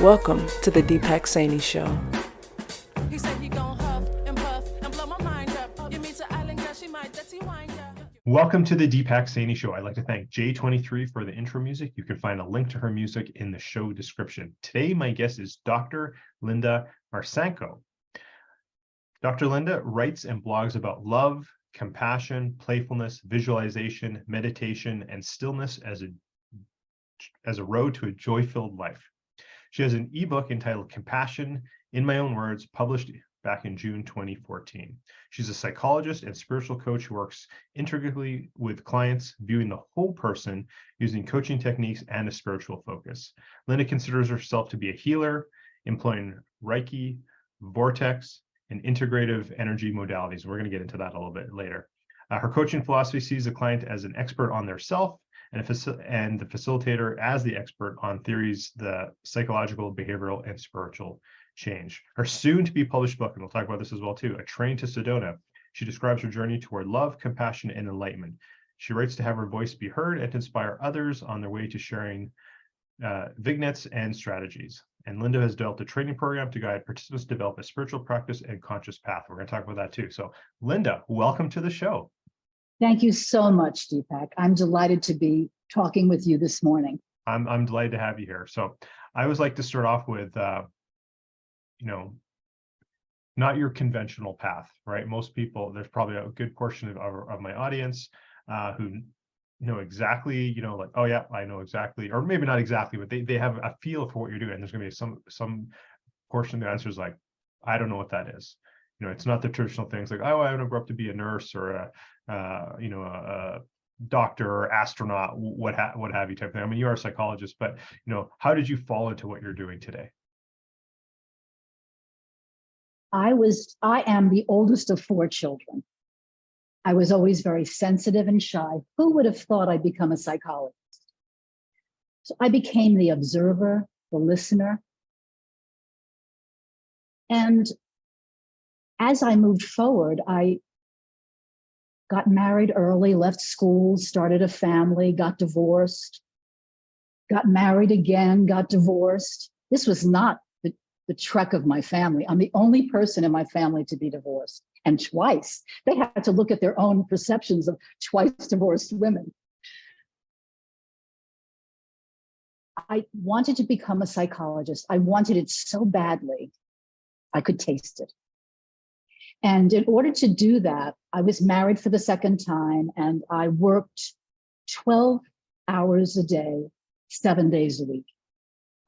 Welcome to the Deepak Saini Show. He said he gon' huff and puff and blow my mind up. You meet the island girl, she might dirty wine up. Welcome to the Deepak Saini Show. I'd like to thank Jxxiii for the intro music. You can find a link to her music in the show description. Today, my guest is Dr. Linda Marsanico. Dr. Linda writes and blogs about love, compassion, playfulness, visualization, meditation, and stillness as a road to a joy-filled life. She has an ebook entitled Compassion, in My Own Words, published back in June 2014. She's a psychologist and spiritual coach who works integratively with clients, viewing the whole person using coaching techniques and a spiritual focus. Linda considers herself to be a healer, employing Reiki, vortex, and integrative energy modalities. We're going to get into that a little bit later. Her coaching philosophy sees the client as an expert on their self and the facilitator as the expert on theories, the psychological, behavioral, and spiritual change. Her soon-to-be published book, and we'll talk about this as well too, A Train to Sedona. She describes her journey toward love, compassion, and enlightenment. She writes to have her voice be heard and to inspire others on their way to sharing vignettes and strategies. And Linda has developed a training program to guide participants to develop a spiritual practice and conscious path. We're going to talk about that too. So Linda, welcome to the show. Thank you so much, Deepak. I'm delighted to be talking with you this morning. I'm delighted to have you here. So I always like to start off with, not your conventional path, right? Most people, there's probably a good portion of my audience who know exactly, like, oh yeah, I know exactly, or maybe not exactly, but they have a feel for what you're doing. And there's going to be some portion of the answer is like, I don't know what that is. It's not the traditional things like, oh, I want to grow up to be a nurse or a doctor or astronaut, what have you type thing. I mean, you are a psychologist, but how did you fall into what you're doing today? I am the oldest of 4 children. I was always very sensitive and shy. Who would have thought I'd become a psychologist? So I became the observer, the listener. And as I moved forward, I got married early, left school, started a family, got divorced, got married again, got divorced. This was not the trek of my family. I'm the only person in my family to be divorced, and twice. They had to look at their own perceptions of twice divorced women. I wanted to become a psychologist. I wanted it so badly. I could taste it. And in order to do that, I was married for the second time, and I worked 12 hours a day, 7 days a week.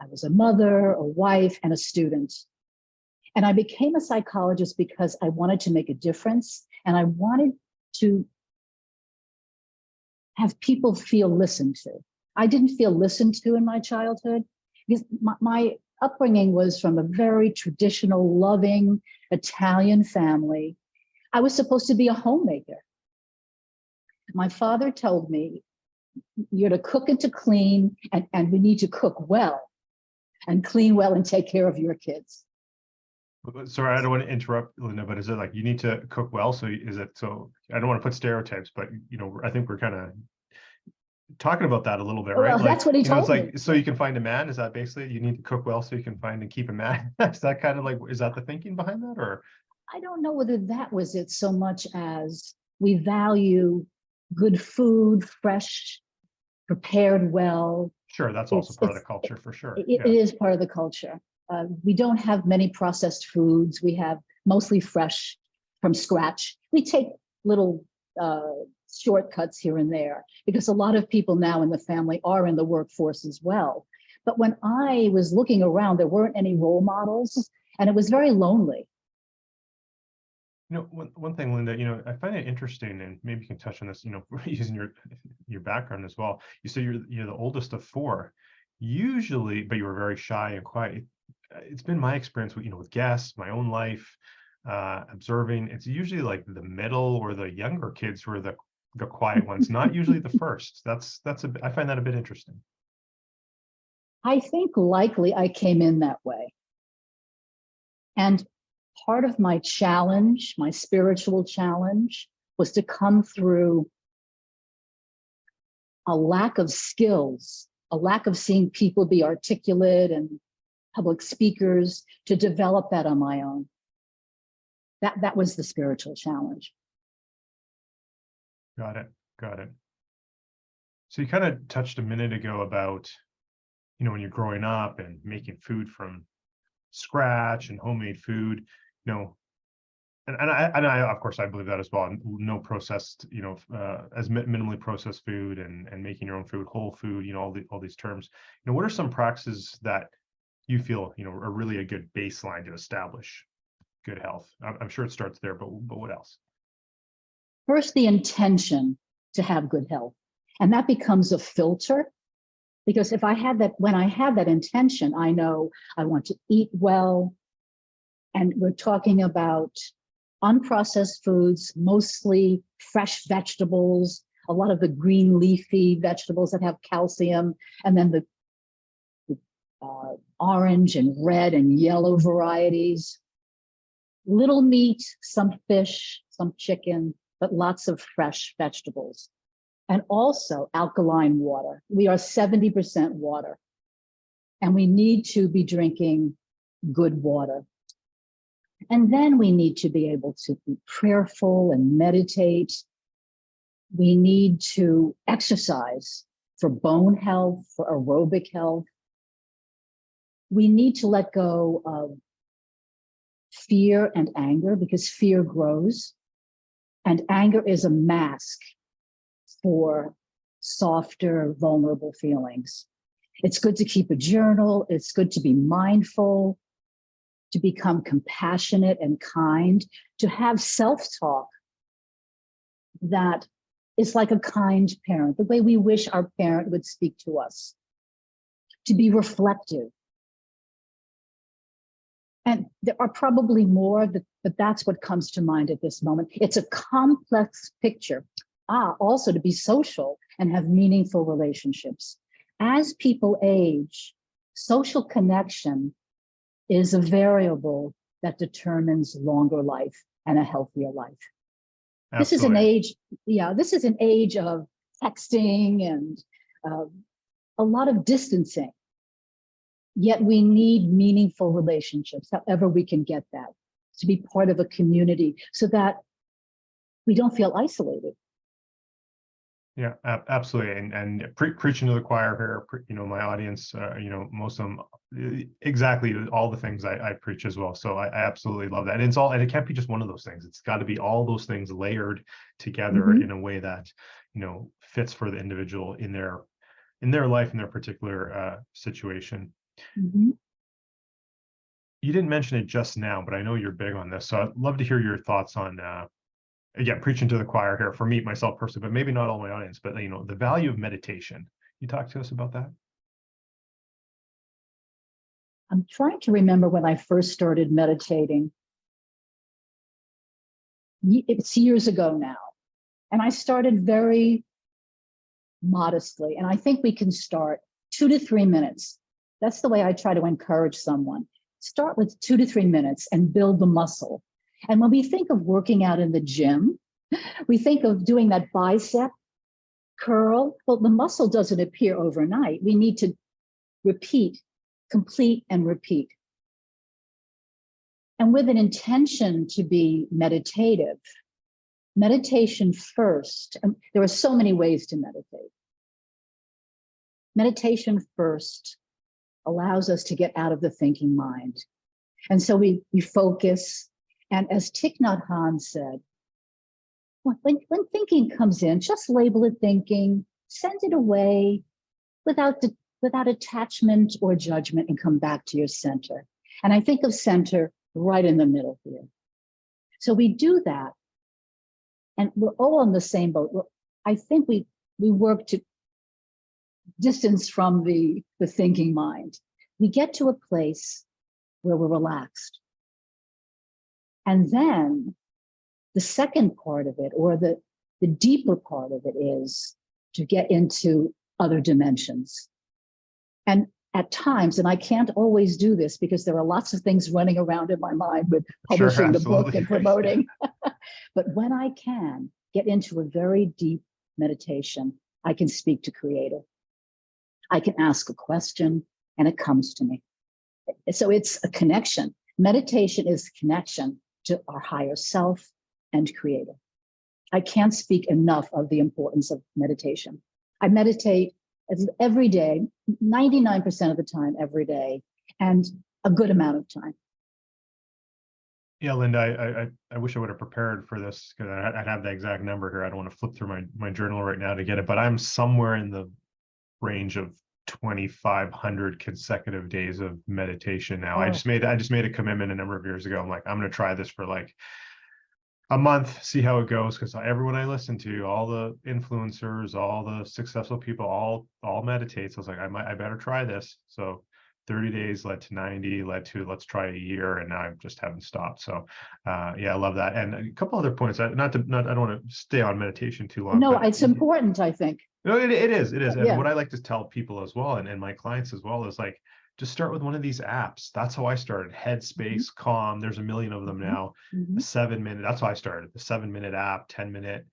I was a mother, a wife, and a student. And I became a psychologist because I wanted to make a difference, and I wanted to have people feel listened to. I didn't feel listened to in my childhood because my upbringing was from a very traditional, loving Italian family. I was supposed to be a homemaker. My father told me, you're to cook and to clean, and we need to cook well and clean well and take care of your kids. Sorry, I don't want to interrupt, Linda, but is it like you need to cook well? So is it so? I don't want to put stereotypes, but I think we're kind of talking about that a little bit, right? Well, that's what he told it's like, me. so you can find a man. Is that basically you need to cook well so you can find and keep a man? Is that kind of like, is that the thinking behind that, or? I don't know whether that was it so much as we value good food, fresh, prepared well. Sure, that's also part of the culture for sure. It is part of the culture. We don't have many processed foods. We have mostly fresh from scratch. We take little shortcuts here and there because a lot of people now in the family are in the workforce as well. But when I was looking around, there weren't any role models, and it was very lonely. One thing, Linda, I find it interesting, and maybe you can touch on this, using your background as well. You said you're the oldest of 4. Usually, but you were very shy and quiet. It's been my experience with, with guests, my own life, observing. It's usually like the middle or the younger kids who are the quiet ones, not usually the first. I find that a bit interesting. I think likely I came in that way. And part of my challenge, my spiritual challenge, was to come through a lack of skills, a lack of seeing people be articulate and public speakers, to develop that on my own. That was the spiritual challenge. Got it. Got it. So you kind of touched a minute ago about, when you're growing up and making food from scratch and homemade food, and I of course I believe that as well. No processed, as minimally processed food and making your own food, whole food, all these terms. What are some practices that you feel are really a good baseline to establish good health? I'm sure it starts there, but what else? First, the intention to have good health, and that becomes a filter. Because if I had that, when I have that intention, I know I want to eat well. And we're talking about unprocessed foods, mostly fresh vegetables, a lot of the green leafy vegetables that have calcium, and then the orange and red and yellow varieties. Little meat, some fish, some chicken, but lots of fresh vegetables. And also alkaline water. We are 70% water, and we need to be drinking good water. And then we need to be able to be prayerful and meditate. We need to exercise for bone health, for aerobic health. We need to let go of fear and anger, because fear grows, and anger is a mask for softer, vulnerable feelings. It's good to keep a journal. It's good to be mindful, to become compassionate and kind, to have self-talk that is like a kind parent, the way we wish our parent would speak to us, to be reflective. And there are probably more, but that's what comes to mind at this moment. It's a complex picture. Also to be social and have meaningful relationships. As people age, social connection is a variable that determines longer life and a healthier life. Absolutely. This is an age of texting and a lot of distancing. Yet we need meaningful relationships, however we can get that, to be part of a community so that we don't feel isolated. Yeah, absolutely. And preaching to the choir here, my audience, most of them, exactly all the things I preach as well. So I absolutely love that. And it can't be just one of those things. It's got to be all those things layered together in a way that, fits for the individual in their life, in their particular situation. Mm-hmm. You didn't mention it just now, but I know you're big on this. So I'd love to hear your thoughts on, again, preaching to the choir here for me, myself personally, but maybe not all my audience, but the value of meditation. You talk to us about that? I'm trying to remember when I first started meditating. It's years ago now. And I started very modestly. And I think we can start 2 to 3 minutes. That's the way I try to encourage someone. Start with 2 to 3 minutes and build the muscle. And when we think of working out in the gym, we think of doing that bicep curl. Well, the muscle doesn't appear overnight. We need to repeat, complete, and repeat. And with an intention to be meditative, meditation first. There are so many ways to meditate. Meditation first allows us to get out of the thinking mind. And so we focus. And as Thich Nhat Hanh said, when thinking comes in, just label it thinking, send it away without attachment or judgment, and come back to your center. And I think of center right in the middle here. So we do that, and we're all on the same boat. I think we work to distance from the thinking mind. We get to a place where we're relaxed. And then the second part of it, or the deeper part of it, is to get into other dimensions. And at times, and I can't always do this because there are lots of things running around in my mind with publishing the book and promoting. But when I can get into a very deep meditation, I can speak to Creator. I can ask a question and it comes to me. So it's a connection. Meditation is connection to our higher self and creator. I can't speak enough of the importance of meditation. I meditate every day, 99% of the time, every day, and a good amount of time. Yeah, Linda, I wish I would have prepared for this because I'd have the exact number here. I don't want to flip through my journal right now to get it, but I'm somewhere in the range of 2,500 consecutive days of meditation now. Oh. I just made a commitment a number of years ago. I'm like, I'm going to try this for like a month, see how it goes, because everyone I listen to, all the influencers, all the successful people, all meditate. So I was like, I better try this. So 30 days led to 90, led to let's try a year, and now I just haven't stopped. So yeah, I love that. And a couple other points. I don't want to stay on meditation too long. No, but it's important, I think. no, it is. And Yeah. what I like to tell people as well, and my clients as well, is like, just start with one of these apps. That's how I started. Headspace, Calm. There's a million of them now. Mhm. A 7-minute. That's how I started. The 7-minute app, 10-minute,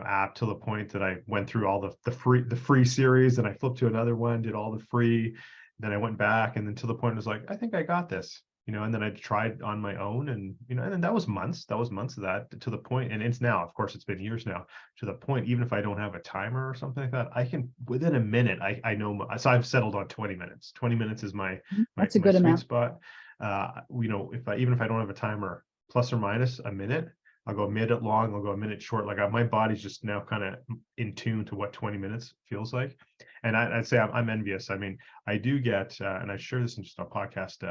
app, to the point that I went through all the free series, and I flipped to another one, did all the free. Then I went back, and then to the point it was like, I think I got this. And then I tried on my own, and and then that was months of that, to the point, and it's now, of course, it's been years now, to the point, even if I don't have a timer or something like that, I can, within a minute, I know. So I've settled on 20 minutes. 20 minutes is my That's a my good sweet amount. spot. Even if I don't have a timer, plus or minus a minute, I'll go a minute long, I'll go a minute short. Like my body's just now kind of in tune to what 20 minutes feels like. And I'd say I'm envious. I mean, I do get, and I shared this in just a podcast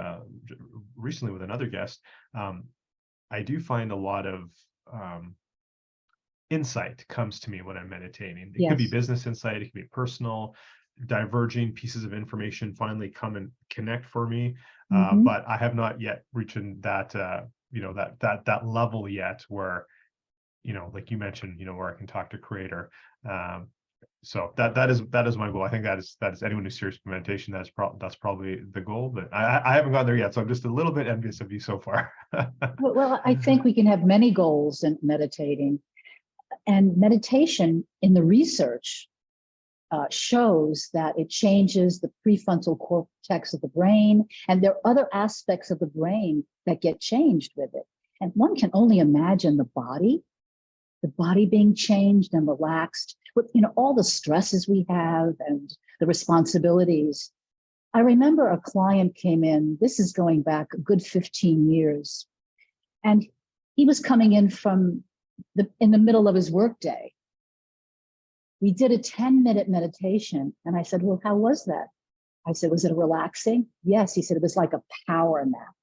recently with another guest. I do find a lot of insight comes to me when I'm meditating. It could be Yes. business insight, it could be personal, diverging pieces of information finally come and connect for me. Mhm. But I have not yet reached that that level yet where, like you mentioned, where I can talk to creator. So that is my goal. I think that is anyone who's serious about meditation, that's probably the goal, but I haven't got there yet. So I'm just a little bit envious of you so far. Well, I think we can have many goals in meditating. And meditation in the research shows that it changes the prefrontal cortex of the brain, and there are other aspects of the brain that get changed with it. And one can only imagine the body being changed and relaxed with all the stresses we have and the responsibilities. I remember a client came in, this is going back a good 15 years, and he was coming in in the middle of his workday. We did a 10-minute meditation, and I said, well, how was that? I said, was it relaxing? Yes. He said, it was like a power nap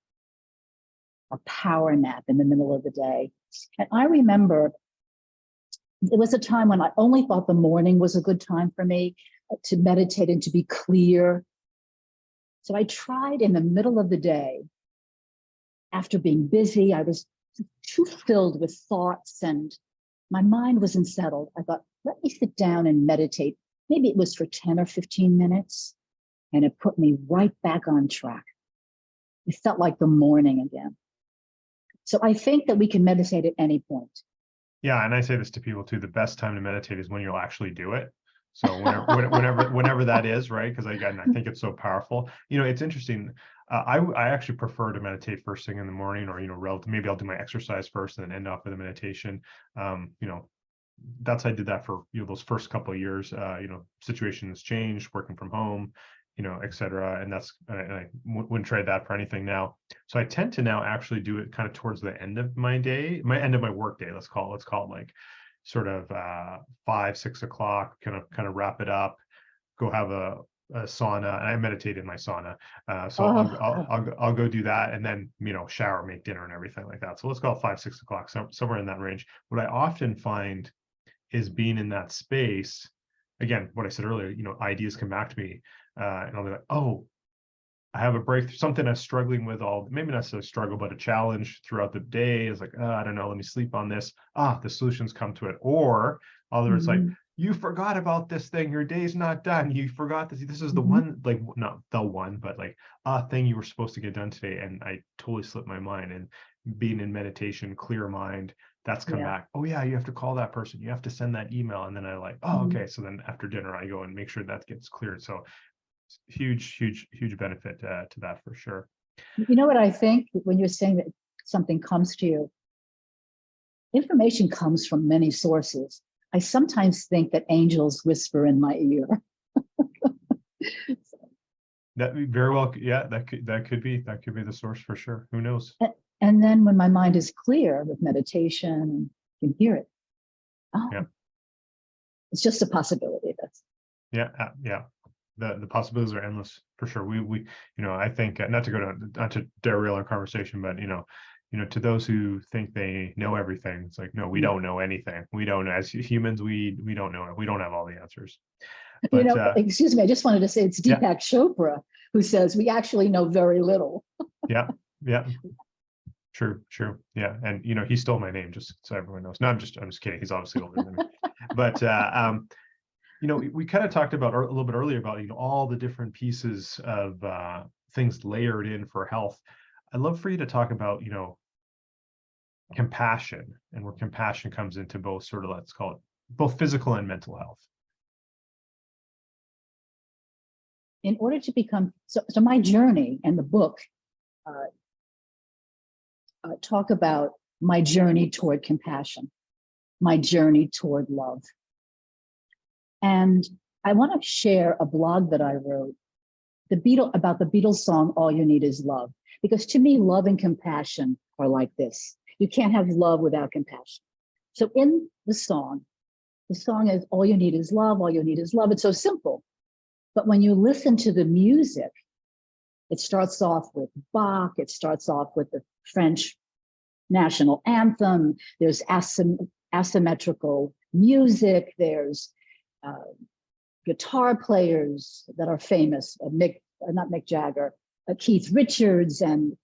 in the middle of the day. And I remember it was a time when I only thought the morning was a good time for me to meditate and to be clear. So I tried in the middle of the day. After being busy, I was too filled with thoughts and my mind wasn't settled. I thought, let me sit down and meditate. Maybe it was for 10 or 15 minutes, and it put me right back on track. It felt like the morning again. So I think that we can meditate at any point. Yeah, and I say this to people too. The best time to meditate is when you'll actually do it. So whenever that is, right? Because again, I think it's so powerful. It's interesting. I actually prefer to meditate first thing in the morning, or maybe I'll do my exercise first and then end off with a meditation. I did that for those first couple of years. Situations changed, working from home, et cetera. And I wouldn't trade that for anything now. So I tend to now actually do it kind of towards the end of my day, end of my work day. Let's call it like sort of 5, 6 o'clock, kind of wrap it up, go have a sauna, and I meditate in my sauna. So I'll go do that, and then shower, make dinner, and everything like that. So let's call it 5, 6 o'clock, somewhere in that range. What I often find is being in that space. Again, what I said earlier, ideas come back to me, and I'll be like, oh, I have a breakthrough, something I'm struggling with, maybe not necessarily struggle, but a challenge throughout the day. Is like, I don't know, let me sleep on this. The solutions come to it. Or other, it's like, you forgot about this thing, your day's not done. You forgot this. This is the one, like, not the one, but like a thing you were supposed to get done today. And I totally slipped my mind. And being in meditation, clear mind, that's come back. Oh yeah, you have to call that person. You have to send that email. And then I like, okay. So then after dinner, I go and make sure that gets cleared. So huge benefit to that for sure. You know what I think when you're saying that something comes to you? Information comes from many sources. I sometimes think that angels whisper in my ear. That very well, yeah, that could be the source for sure. Who knows? And then when my mind is clear with meditation, you can hear it. Oh, Yeah. It's just a possibility. Yeah, yeah. The possibilities are endless for sure. We I think not to derail our conversation, but to those who think they know everything, it's like, no, we don't know anything. We don't, as humans, we don't know it. We don't have all the answers. But excuse me, I just wanted to say it's Deepak Chopra who says we actually know very little. Yeah. True. Yeah. And he stole my name, just so everyone knows. No, I'm just kidding. He's obviously older than me. But we kind of talked about a little bit earlier about all the different pieces of things layered in for health. I'd love for you to talk about compassion, and where compassion comes into both sort of, let's call it, both physical and mental health. In order to become, so my journey and the book talk about my journey toward compassion, my journey toward love. And I want to share a blog that I wrote about the Beatles song, All You Need Is Love. Because to me, love and compassion are like this. You can't have love without compassion. So in the song is all you need is love, all you need is love. It's so simple. But when you listen to the music, it starts off with Bach, it starts off with the French national anthem, there's asymmetrical music, there's guitar players that are famous, not Mick Jagger, Keith Richards and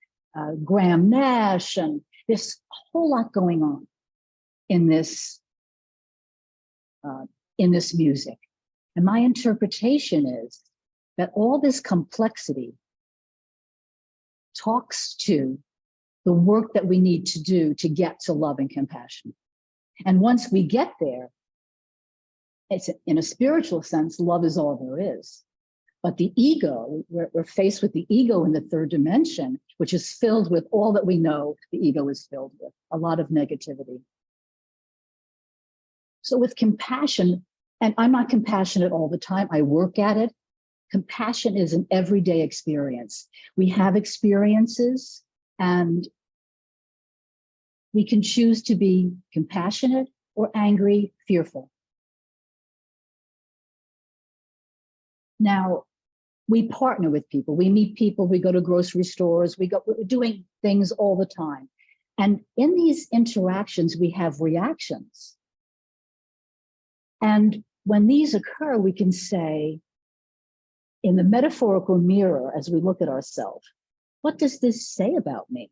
Graham Nash, and there's a whole lot going on in this music. And my interpretation is that all this complexity talks to the work that we need to do to get to love and compassion. And once we get there, it's in a spiritual sense, love is all there is. But the ego, we're faced with the ego in the third dimension, which is filled with all that we know the ego is filled with, a lot of negativity. So with compassion, and I'm not compassionate all the time, I work at it. Compassion is an everyday experience. We have experiences and we can choose to be compassionate or angry, fearful. Now, we partner with people, we meet people, we go to grocery stores, we're doing things all the time. And in these interactions, we have reactions. And when these occur, we can say, in the metaphorical mirror, as we look at ourselves, what does this say about me?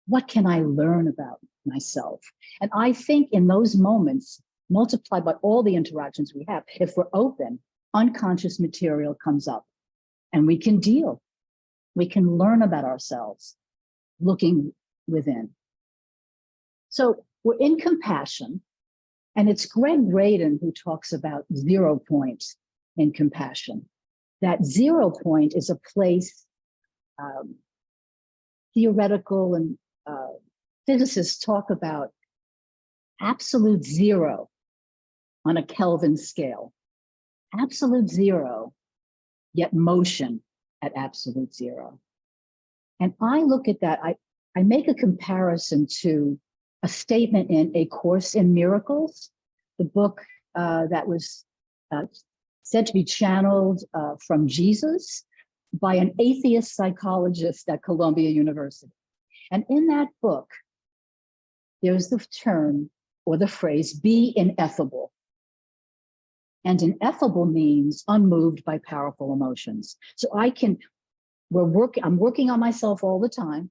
What can I learn about myself? And I think in those moments, multiplied by all the interactions we have, if we're open, unconscious material comes up and we can deal. We can learn about ourselves, looking within. So we're in compassion, and it's Greg Braden who talks about 0 point in compassion. That 0 point is a place, theoretical and physicists talk about absolute zero on a Kelvin scale. Absolute zero, yet motion at absolute zero. And I look at that, I make a comparison to a statement in A Course in Miracles, the book that was said to be channeled from Jesus by an atheist psychologist at Columbia University. And in that book, there's the term or the phrase, be ineffable. And ineffable means unmoved by powerful emotions. So I'm working on myself all the time,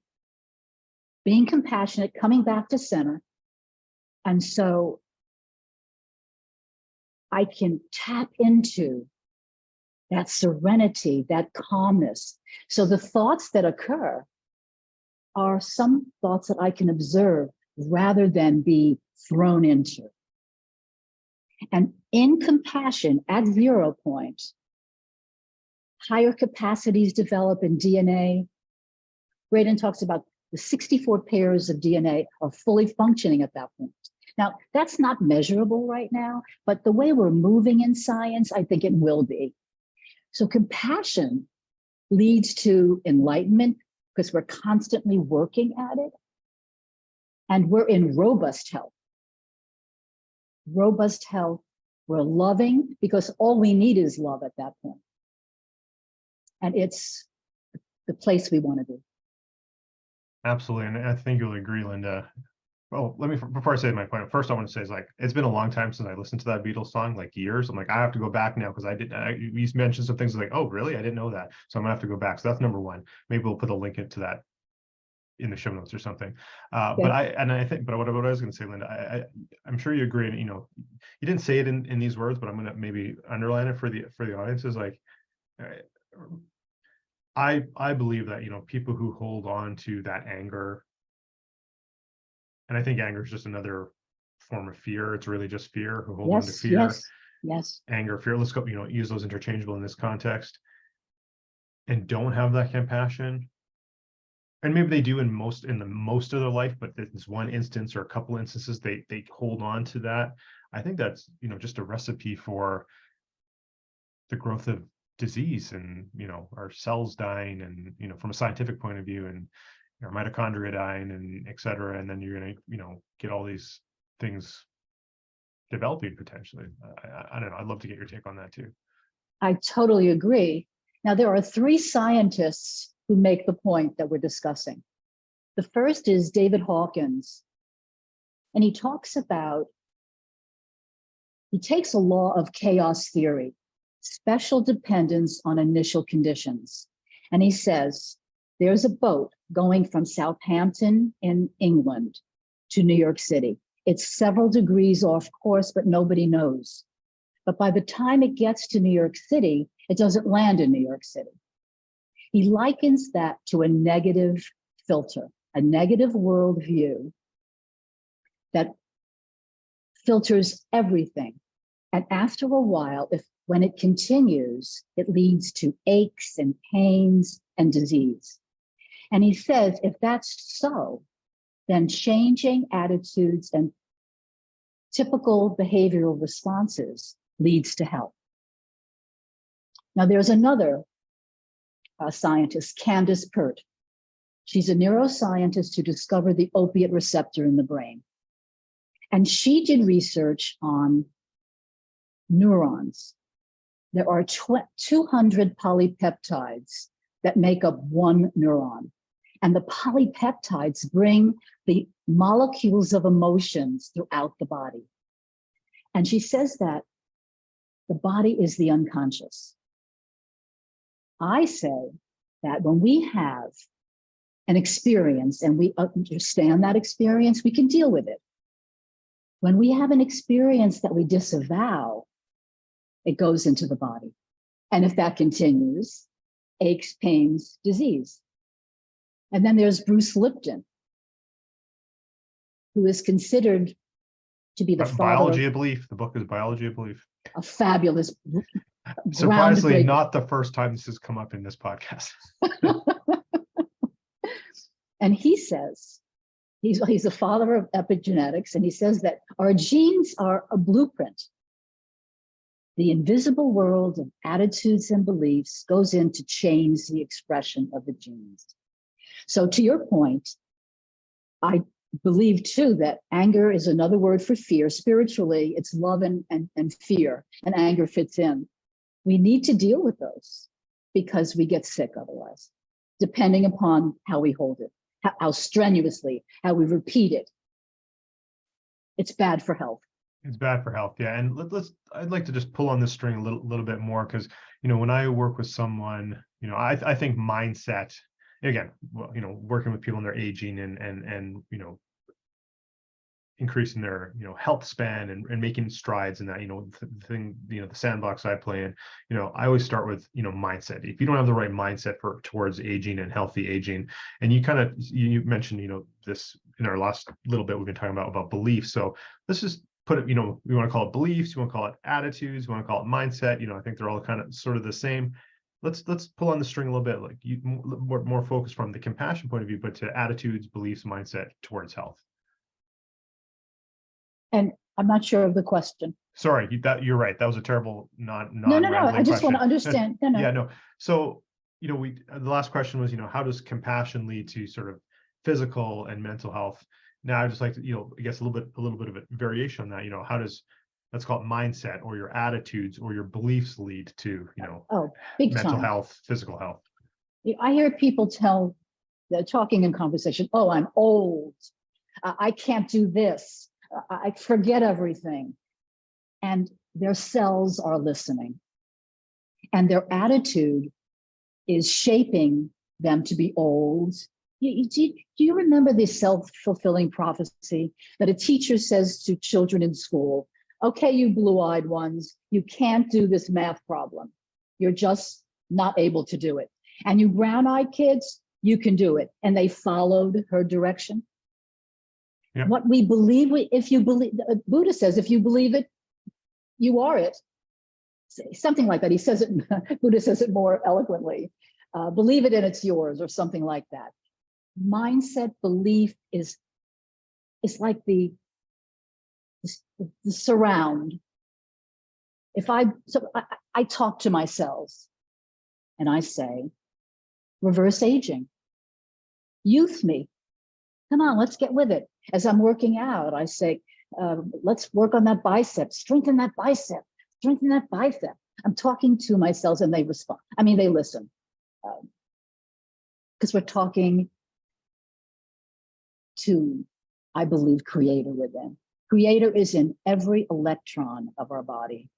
being compassionate, coming back to center. And so I can tap into that serenity, that calmness. So the thoughts that occur are some thoughts that I can observe rather than be thrown into. And in compassion, at 0 point, higher capacities develop in DNA. Braden talks about the 64 pairs of DNA are fully functioning at that point. Now, that's not measurable right now, but the way we're moving in science, I think it will be. So compassion leads to enlightenment because we're constantly working at it. And we're in robust health. Robust health, we're loving because all we need is love at that point. And it's the place we want to be. Absolutely. And I think you'll agree, Linda. Well, before I say my point, first I want to say is like, it's been a long time since I listened to that Beatles song, like years. I'm like, I have to go back now because you mentioned some things like, oh, really? I didn't know that. So I'm gonna have to go back. So that's number one. Maybe we'll put a link into that in the show notes or something. But what I was going to say, Linda, I'm sure you agree. And, you know, you didn't say it in these words, but I'm going to maybe underline it for the audience is like, I believe that, you know, people who hold on to that anger, and I think anger is just another form of fear. It's really just fear, who hold on to fear, yes, anger, fear. Let's go, you know, use those interchangeable in this context, and don't have that compassion. And maybe they do in most of their life, but there's one instance or a couple instances they hold on to that. I think that's, you know, just a recipe for the growth of disease and, you know, our cells dying and, you know, from a scientific point of view, and our mitochondria dying and et cetera. And then you're going to, you know, get all these things developing potentially. I don't know. I'd love to get your take on that too. I totally agree. Now, there are 3 scientists who make the point that we're discussing. The first is David Hawkins, and he takes a law of chaos theory, special dependence on initial conditions. And he says, there's a boat going from Southampton in England to New York City. It's several degrees off course, but nobody knows. But by the time it gets to New York City, it doesn't land in New York City. He likens that to a negative filter, a negative worldview that filters everything. And after a while, when it continues, it leads to aches and pains and disease. And he says, if that's so, then changing attitudes and typical behavioral responses leads to health. Now, there's another scientist, Candace Pert. She's a neuroscientist who discovered the opiate receptor in the brain. And she did research on neurons. There are 200 polypeptides that make up one neuron. And the polypeptides bring the molecules of emotions throughout the body. And she says that the body is the unconscious. I say that when we have an experience and we understand that experience, we can deal with it. When we have an experience that we disavow, it goes into the body. And if that continues, aches, pains, disease. And then there's Bruce Lipton, who is considered to be the Biology of Belief. The book is Biology of Belief. A fabulous, surprisingly not the first time this has come up in this podcast. And he says, he's a father of epigenetics, and he says that our genes are a blueprint. The invisible world of attitudes and beliefs goes in to change the expression of the genes. So to your point, I believe too that anger is another word for fear. Spiritually, it's love and fear, and anger fits in. We need to deal with those because we get sick otherwise, depending upon how we hold it, how strenuously, how we repeat it. It's bad for health. It's bad for health, yeah. And I'd like to just pull on this string a little bit more because, you know, when I work with someone, you know, I think mindset, again, well, you know, working with people in their aging and you know, increasing their, you know, health span and making strides in that, you know, the sandbox I play in, you know, I always start with, you know, mindset. If you don't have the right mindset towards aging and healthy aging, and you mentioned, you know, this in our last little bit, we've been talking about beliefs. So let's just put it, you know, we want to call it beliefs, you want to call it attitudes, you want to call it mindset, you know, I think they're all kind of sort of the same. let's pull on the string a little bit, like you more focus from the compassion point of view, but to attitudes, beliefs, mindset towards health. And I'm not sure of the question. Sorry, you're right. That was a terrible No. non-rambling I just question. want to understand. No. Yeah, no. So, the last question was, how does compassion lead to sort of physical and mental health? Now, I'd just like to, I guess a little bit of a variation on that. How does, let's call it mindset or your attitudes or your beliefs lead to, Big mental time. health, physical health? I hear people they're talking in conversation, oh, I'm old. I can't do this. I forget everything. And their cells are listening. And their attitude is shaping them to be old. Do you remember the self-fulfilling prophecy that a teacher says to children in school, okay, you blue-eyed ones, you can't do this math problem. You're just not able to do it. And you brown-eyed kids, you can do it. And they followed her direction. Yeah. What we believe, Buddha says, if you believe it, you are it. Something like that. He says it, Buddha says it more eloquently. Believe it and it's yours, or something like that. Mindset, belief is like the surround. I talk to my cells and I say, reverse aging, youth me. Come on, let's get with it. As I'm working out, I say, let's work on that bicep, strengthen that bicep, strengthen that bicep. I'm talking to my cells and they respond. I mean, they listen. Because we're talking to, I believe, creator within. Creator is in every electron of our body.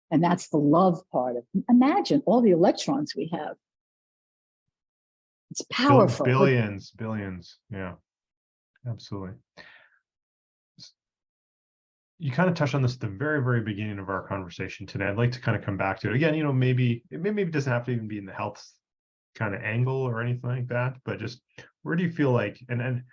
And that's the love part of, imagine all the electrons we have. It's powerful. Billions. Yeah, absolutely. You kind of touched on this at the very, very beginning of our conversation today. I'd like to kind of come back to it again. Maybe it doesn't have to even be in the health kind of angle or anything like that, but just where do you feel like, and I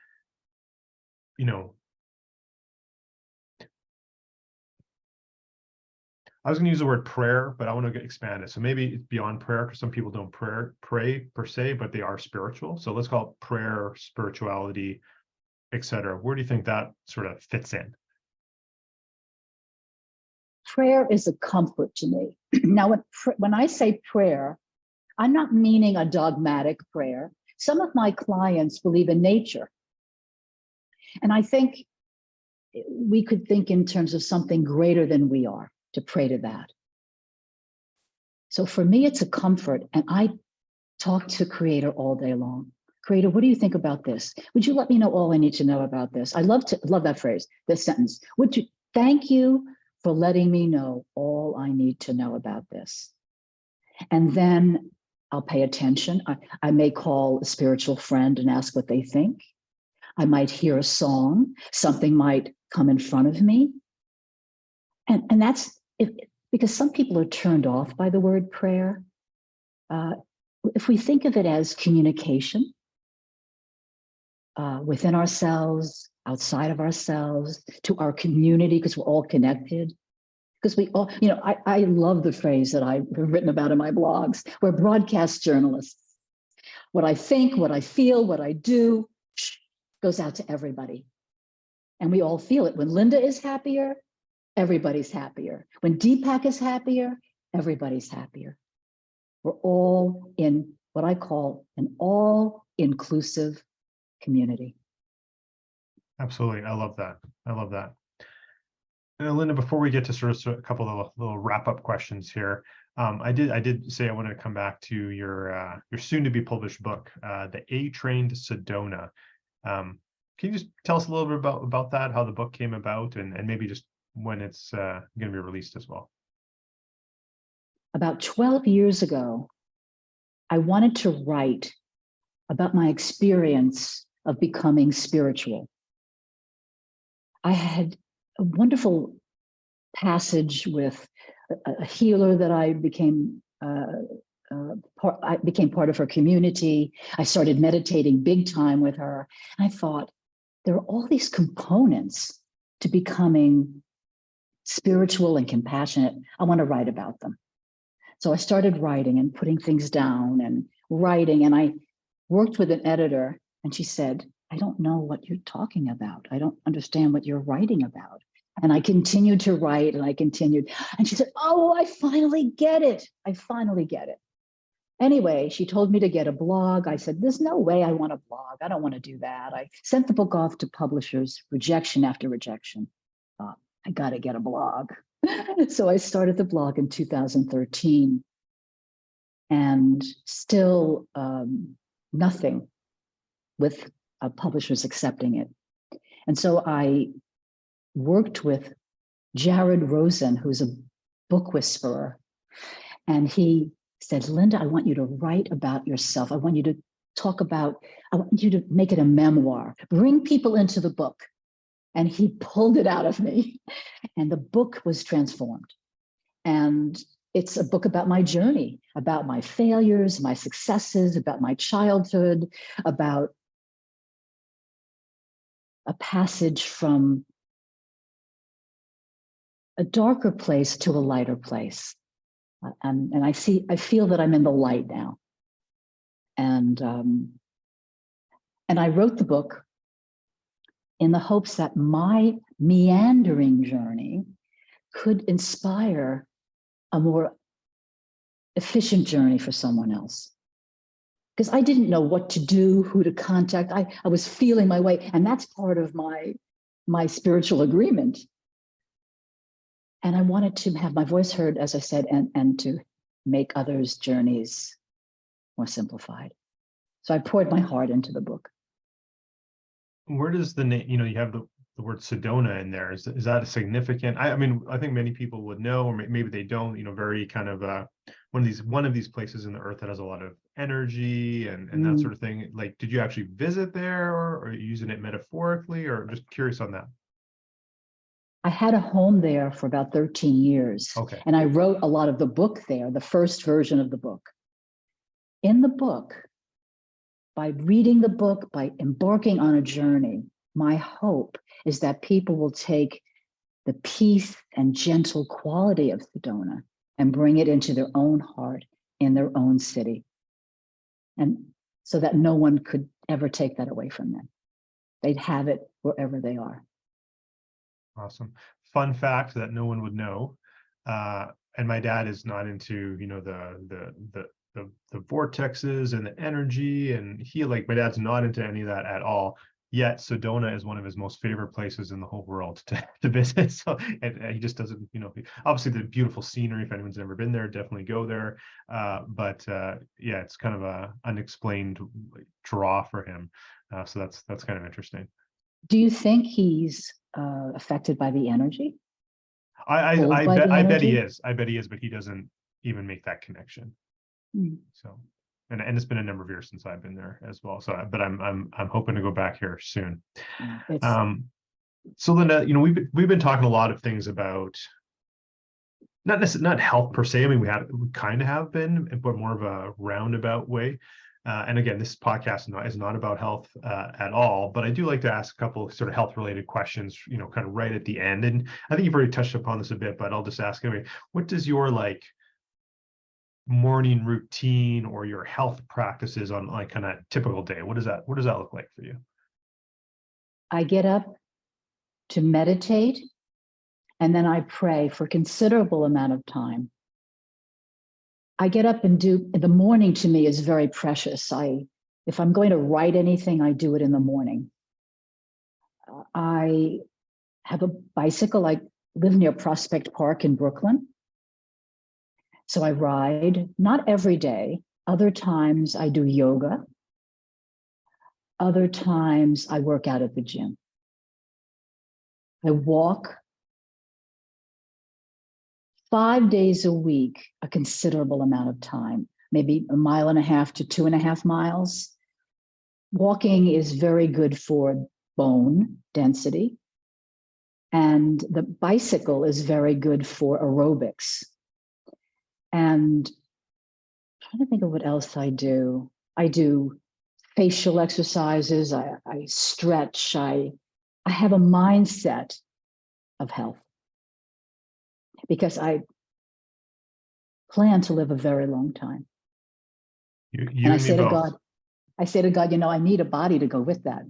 was going to use the word prayer, but I want to expand it. So maybe it's beyond prayer, because some people don't pray per se, but they are spiritual. So let's call it prayer, spirituality, etc. Where do you think that sort of fits in? Prayer is a comfort to me. Now, when I say prayer, I'm not meaning a dogmatic prayer. Some of my clients believe in nature. And I think we could think in terms of something greater than we are to pray to that. So for me, it's a comfort. And I talk to Creator all day long. Creator, what do you think about this? Would you let me know all I need to know about this? I love that phrase, this sentence. Thank you for letting me know all I need to know about this. And then I'll pay attention. I may call a spiritual friend and ask what they think. I might hear a song. Something might come in front of me. And that's because some people are turned off by the word prayer. If we think of it as communication within ourselves, outside of ourselves, to our community, because we're all connected. Because we all, I love the phrase that I've written about in my blogs. We're broadcast journalists. What I think, what I feel, what I do goes out to everybody. And we all feel it. When Linda is happier, everybody's happier. When Deepak is happier, everybody's happier. We're all in what I call an all-inclusive community. Absolutely. I love that. And Linda, before we get to sort of a couple of little wrap-up questions here, I did say I wanted to come back to your soon-to-be published book, The A-Trained Sedona. Can you just tell us a little bit about that, how the book came about, and maybe just when it's going to be released as well? About 12 years ago, I wanted to write about my experience of becoming spiritual. I had a wonderful passage with a healer that I became part of her community. I started meditating big time with her. And I thought, there are all these components to becoming spiritual and compassionate. I want to write about them. So I started writing and putting things down and writing. And I worked with an editor, and she said, I don't know what you're talking about. I don't understand what you're writing about. And I continued to write, and I continued. And she said, oh, I finally get it. I finally get it. Anyway, she told me to get a blog. I said, there's no way I want a blog. I don't want to do that. I sent the book off to publishers, rejection after rejection. I got to get a blog. So I started the blog in 2013, and still nothing with publishers accepting it. And so I worked with Jared Rosen, who's a book whisperer, and he said, Linda, I want you to write about yourself. I want you to I want you to make it a memoir, bring people into the book. And he pulled it out of me, and the book was transformed. And it's a book about my journey, about my failures, my successes, about my childhood, about a passage from a darker place to a lighter place. And I feel that I'm in the light now. And I wrote the book in the hopes that my meandering journey could inspire a more efficient journey for someone else. Because I didn't know what to do, who to contact. I was feeling my way, and that's part of my spiritual agreement. And I wanted to have my voice heard, as I said, and to make others' journeys more simplified. So I poured my heart into the book. Where does the name, you have the word Sedona in there? Is that a significant? I mean, I think many people would know, or maybe they don't. Very kind of one of these places in the earth that has a lot of energy and that sort of thing. Like, did you actually visit there, or are you using it metaphorically, or just curious on that? I had a home there for about 13 years. Okay. And I wrote a lot of the book there, the first version of the book. In the book, by reading the book, by embarking on a journey, my hope is that people will take the peace and gentle quality of Sedona and bring it into their own heart in their own city. And so that no one could ever take that away from them. They'd have it wherever they are. Awesome. Fun fact that no one would know. And my dad is not into, the vortexes and the energy, and my dad's not into any of that at all. Yet Sedona is one of his most favorite places in the whole world to visit. So and he just doesn't, obviously the beautiful scenery. If anyone's never been there, definitely go there. But yeah, it's kind of a unexplained draw for him. So that's kind of interesting. Do you think he's affected by the energy? I bet he is. I bet he is, but he doesn't even make that connection. So, and it's been a number of years since I've been there as well. So, but I'm hoping to go back here soon. So Linda, we've been talking a lot of things about not health per se. I mean, we kind of have been, but more of a roundabout way. And again, this podcast is not about health at all, but I do like to ask a couple of sort of health related questions, kind of right at the end. And I think you've already touched upon this a bit, but I'll just ask anyway, what does your morning routine or your health practices on kind of typical day? What does that look like for you? I get up to meditate, and then I pray for a considerable amount of time. I get up and the morning to me is very precious. If I'm going to write anything, I do it in the morning. I have a bicycle. I live near Prospect Park in Brooklyn. So I ride, not every day. Other times I do yoga. Other times I work out at the gym. I walk 5 days a week, a considerable amount of time, maybe 1.5 to 2.5 miles. Walking is very good for bone density. And the bicycle is very good for aerobics. And I'm trying to think of what else I do. I do facial exercises. I stretch. I have a mindset of health because I plan to live a very long time. You And I and me say to both. God, I need a body to go with that.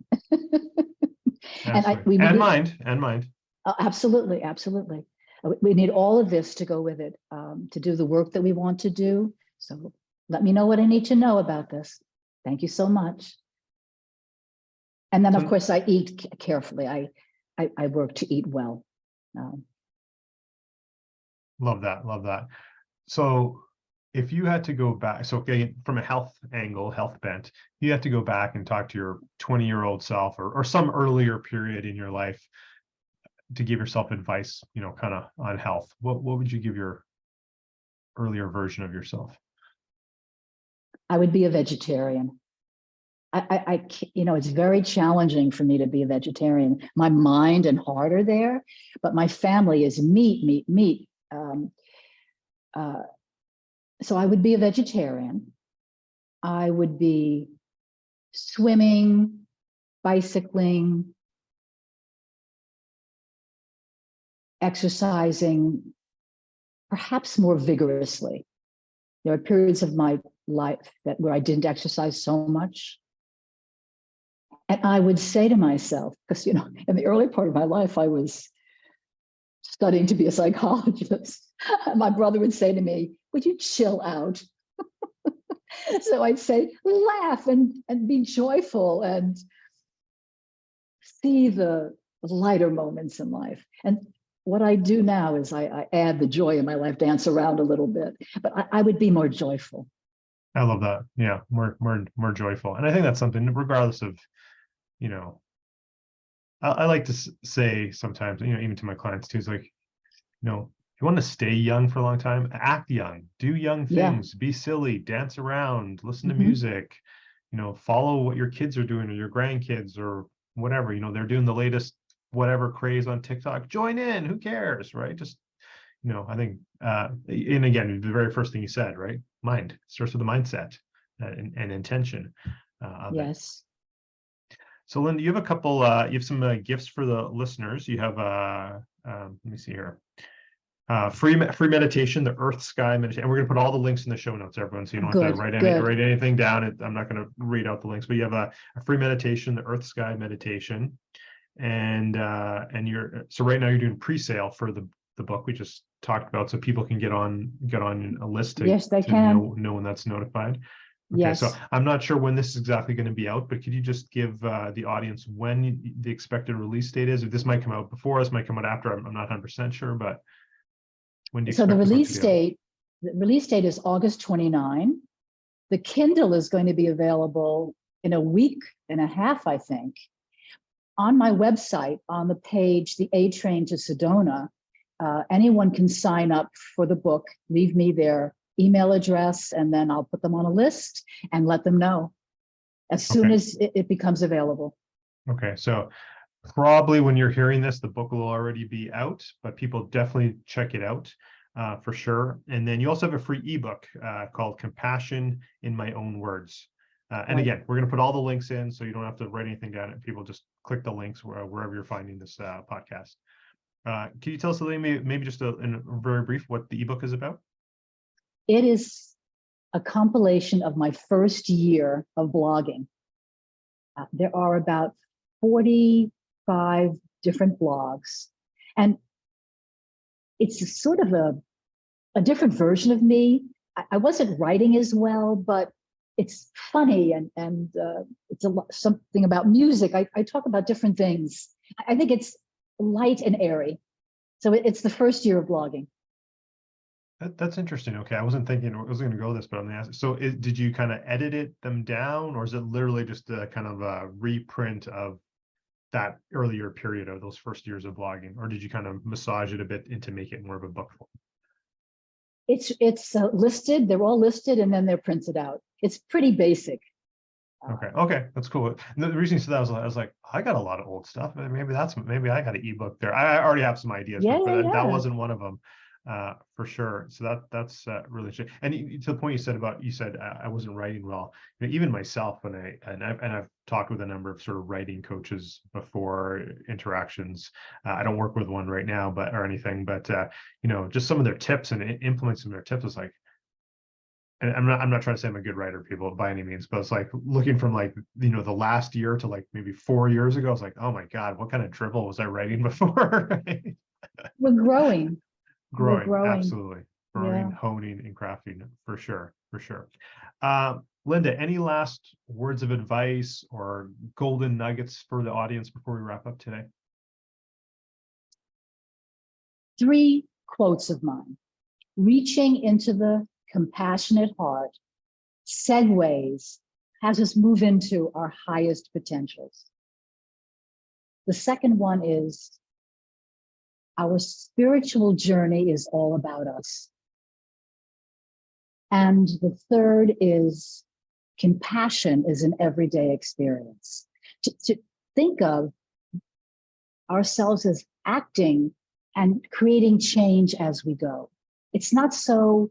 Absolutely. We And need, mind. absolutely, absolutely. We need all of this to go with it, to do the work that we want to do. So let me know what I need to know about this. Thank you so much. And then, of course, I eat carefully. I work to eat well. Love that. So if you had to go back, so okay, from a health angle, health bent, you have to go back and talk to your 20-year-old self or some earlier period in your life to give yourself advice, kind of on health. What would you give your earlier version of yourself? I would be a vegetarian. It's very challenging for me to be a vegetarian. My mind and heart are there, but my family is meat. So I would be a vegetarian. I would be swimming, bicycling, exercising, perhaps more vigorously. There are periods of my life where I didn't exercise so much. And I would say to myself, because, in the early part of my life, I was studying to be a psychologist. My brother would say to me, would you chill out? So I'd say, laugh and be joyful and see the lighter moments in life. And what I do now is I add the joy in my life, dance around a little bit, but I would be more joyful. I love that. Yeah, more joyful. And I think that's something, regardless of, I like to say sometimes, even to my clients too, is like, if you want to stay young for a long time, act young, do young things, be silly, dance around, listen to music, follow what your kids are doing or your grandkids or whatever, they're doing the latest whatever craze on TikTok, join in, who cares, right? Just, I think, and again, the very first thing you said, right? Mind starts with the mindset and intention of it. So Linda, you have a couple, you have some gifts for the listeners. You have, let me see here. Free meditation, the Earth Sky meditation, and we're going to put all the links in the show notes, everyone, so you don't have to write anything down. I'm not going to read out the links, but you have a free meditation, the Earth Sky meditation, and so right now you're doing pre-sale for the book we just talked about, so people can get on a list to know when that's notified. Okay, so I'm not sure when this is exactly going to be out, but could you just give the audience when the expected release date is? If this might come out before, this might come out after. I'm not 100% sure, but when do you expect the release date is August 29. The Kindle is going to be available in a week and a half, I think. On my website, on the page, The A Train to Sedona, anyone can sign up for the book, leave me their email address, and then I'll put them on a list and let them know as soon as it becomes available. Okay, so probably when you're hearing this, the book will already be out, but people definitely check it out for sure. And then you also have a free ebook called Compassion in My Own Words. And again, we're going to put all the links in, so you don't have to write anything down. People just click the links wherever you're finding this podcast. Can you tell us, maybe just in a very brief, what the ebook is about? It is a compilation of my first year of blogging. There are about 45 different blogs, and it's sort of a different version of me. I wasn't writing as well, but it's funny and it's something about music. I talk about different things. I think it's light and airy. So it's the first year of blogging. That's interesting. Okay, I wasn't thinking I was going to go this, but I'm going to ask. So, did you kind of edit them down, or is it literally just a kind of a reprint of that earlier period of those first years of blogging, or did you kind of massage it a bit into make it more of a book form? It's listed. They're all listed, and then they're printed out. It's pretty basic. Okay, that's cool. The reason you said that I was like, I got a lot of old stuff. Maybe I got an ebook there. I already have some ideas, but that wasn't one of them. For sure. So that's really interesting. And to the point you said I wasn't writing well. Even myself, I've talked with a number of sort of writing coaches before interactions. I don't work with one right now, but just some of their tips and implementing some of their tips is like, and I'm not trying to say I'm a good writer, people, by any means, but it's like looking from like, the last year to like maybe 4 years ago, I was like, oh my God, what kind of dribble was I writing before? Right? We're growing. We're Growing, growing. absolutely. Growing, Yeah. honing, and crafting, for sure, for sure. Linda, any last words of advice or golden nuggets for the audience before we wrap up today? 3 quotes of mine. Reaching into the compassionate heart segues, has us move into our highest potentials. The second one is, our spiritual journey is all about us. And the third is, compassion is an everyday experience. To think of ourselves as acting and creating change as we go. It's not so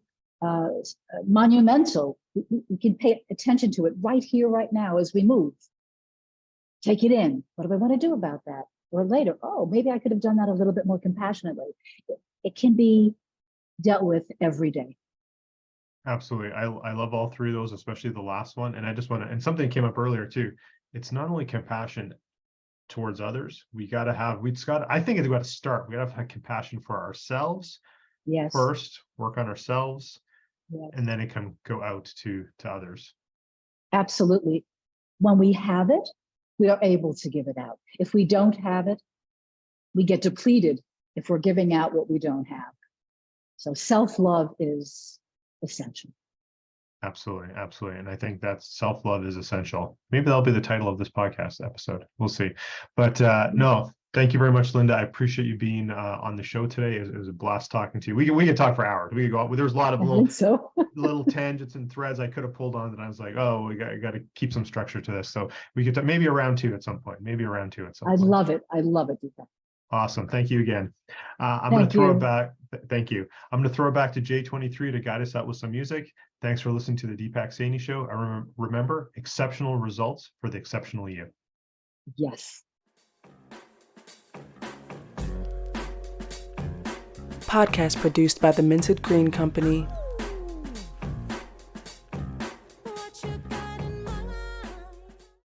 monumental. We can pay attention to it right here, right now, as we move. Take it in. What do I want to do about that? Or later, oh, maybe I could have done that a little bit more compassionately. It can be dealt with every day. Absolutely. I love all 3 of those, especially the last one. And I just want to, and something came up earlier too. It's not only compassion towards others. I think it's got to start. We got to have compassion for ourselves. Yes. First, work on ourselves, Yes. and then it can go out to others. Absolutely. When we have it, we are able to give it out. If we don't have it, we get depleted if we're giving out what we don't have. So self-love is essential. Absolutely. Absolutely. And I think that self-love is essential. Maybe that'll be the title of this podcast episode. We'll see. But no, thank you very much, Linda. I appreciate you being on the show today. It was a blast talking to you. We could talk for hours. We could go. There's a lot of little tangents and threads I could have pulled on that I was like, oh, we got to keep some structure to this. So we could maybe a round 2 at some point. Maybe a round 2 at some point. I love it. I love it, Deepak. Awesome. Thank you again. I'm going to throw it back. Thank you. I'm going to throw it back to Jxxiii to guide us out with some music. Thanks for listening to the Deepak Saini Show. Remember, exceptional results for the exceptional you. Yes. Podcast produced by the Minted Green Company